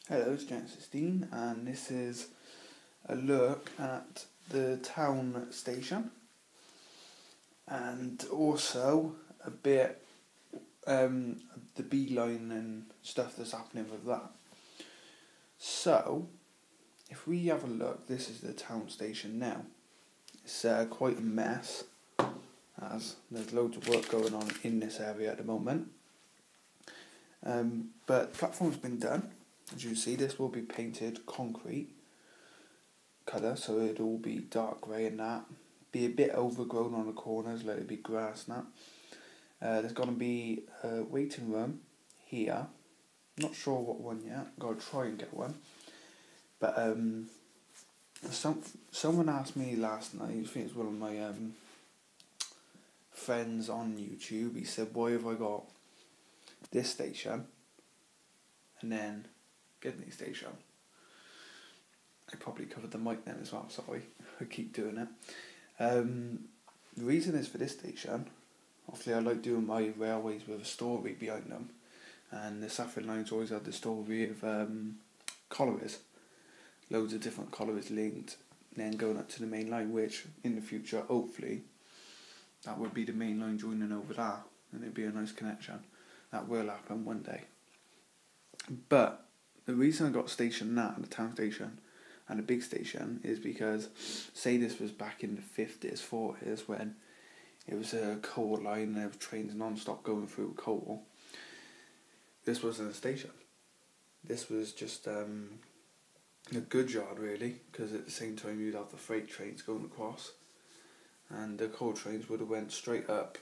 Hello, it's Jack 16, and this is a look at the town station and also a bit the beeline and stuff that's happening with that. So, if we have a look, this is the town station now. It's quite a mess, as there's loads of work going on in this area at the moment. But the platform's been done. As you see, this will be painted concrete colour, so it'll all be dark grey and that. Be a bit overgrown on the corners, let it be grass and that. There's going to be a waiting room here. Not sure what one yet. Got to try and get one. But someone asked me last night. I think it's one of my friends on YouTube. He said, "Why have I got this station and then Gedney station?" I probably covered the mic then as well, sorry, I keep doing it. The reason is for this station, obviously I like doing my railways with a story behind them, and the Saffrine line's always had the story of collieries, loads of different collieries linked, then going up to the main line, which in the future, hopefully, that would be the main line joining over there, and it'd be a nice connection. That will happen one day. But the reason I got stationed that, the town station, and a big station, is because, say this was back in the 50s, 40s, when it was a coal line and there were trains non-stop going through coal. This wasn't a station. This was just a goods yard, really, because at the same time you'd have the freight trains going across, and the coal trains would have went straight up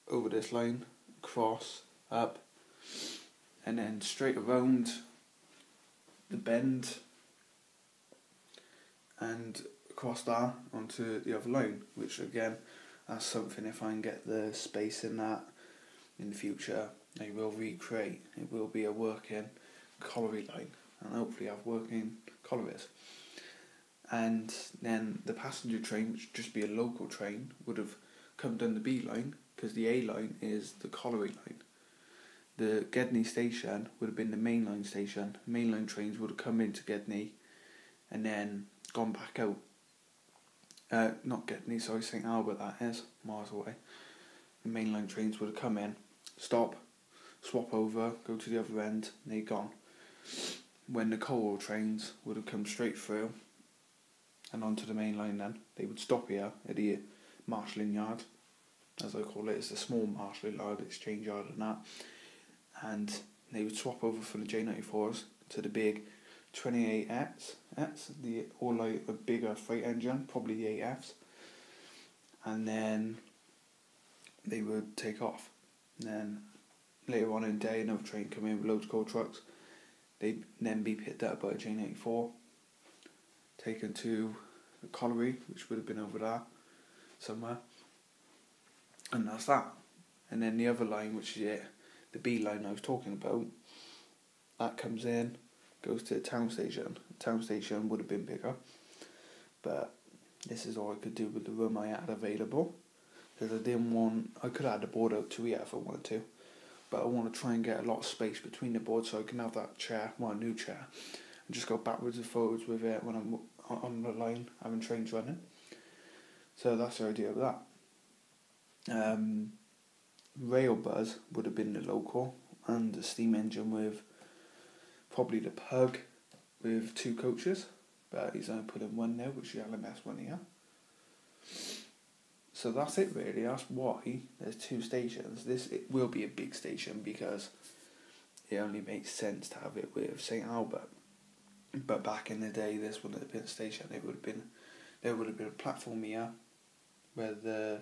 over this line, across, up, and then straight around the bend and across there onto the other line, which again, that's something, if I can get the space in that in the future, I will recreate. It will be a working colliery line, and hopefully have working collieries. And then the passenger train, which would just be a local train, would have come down the B line, because the A line is the colliery line. The Gedney station would have been the mainline station. Mainline trains would have come into Gedney and then gone back out. Not Gedney, sorry, St Albert, that is, miles away. The mainline trains would have come in, stop, swap over, go to the other end, and they're gone. When the coal trains would have come straight through and onto the main line, then they would stop here at the marshalling yard, as I call it. It's a small marshalling yard, exchange yard and that. And they would swap over from the J94s to the big 28Fs, the all like a bigger freight engine, probably the 8Fs, and then they would take off. And then later on in the day, another train come in with loads of coal trucks. They'd then be picked up by a J94, taken to the colliery, which would have been over there somewhere, and that's that. And then the other line, which is the B line I was talking about, that comes in, goes to the town station. The town station would have been bigger, but this is all I could do with the room I had available, because I could have had the board out to here if I wanted to, but I want to try and get a lot of space between the boards so I can have that chair, a new chair, and just go backwards and forwards with it when I'm on the line having trains running. So that's the idea of that. Rail buzz would have been the local, and the steam engine with probably the pug with 2 coaches, but he's only put in one now, which is the LMS one here. So that's it really. That's why there's 2 stations. It will be a big station because it only makes sense to have it with St Albert. But back in the day, this wouldn't have been a station. There would have been a platform here where the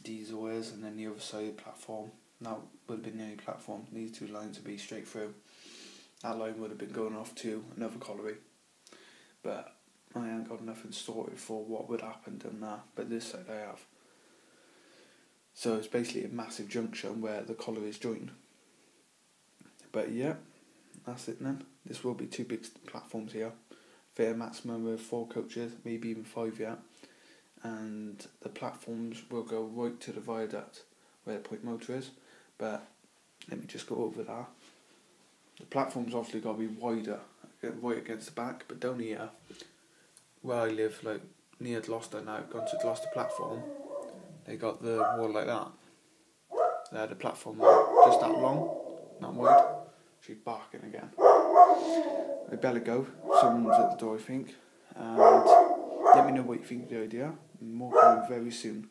diesel is, and then the other side of the platform, that would have been the only platform. These 2 lines would be straight through. That line would have been going off to another colliery, but I ain't got nothing sorted for what would happen done there, but this side I have. So it's basically a massive junction where the collieries join. But yeah, that's it then. This will be 2 big platforms here, fit a maximum of 4 coaches, maybe even 5 yet. And the platforms will go right to the viaduct where the point motor is, but let me just go over that. The platform's obviously got to be wider, right against the back, but down here, where I live, like near Gloucester now, gone to Gloucester platform, they got the wall like that. They had a platform just that long, not wide. She's barking again. I better go. Someone's at the door, I think. And let me know what you think of the idea. More coming very soon.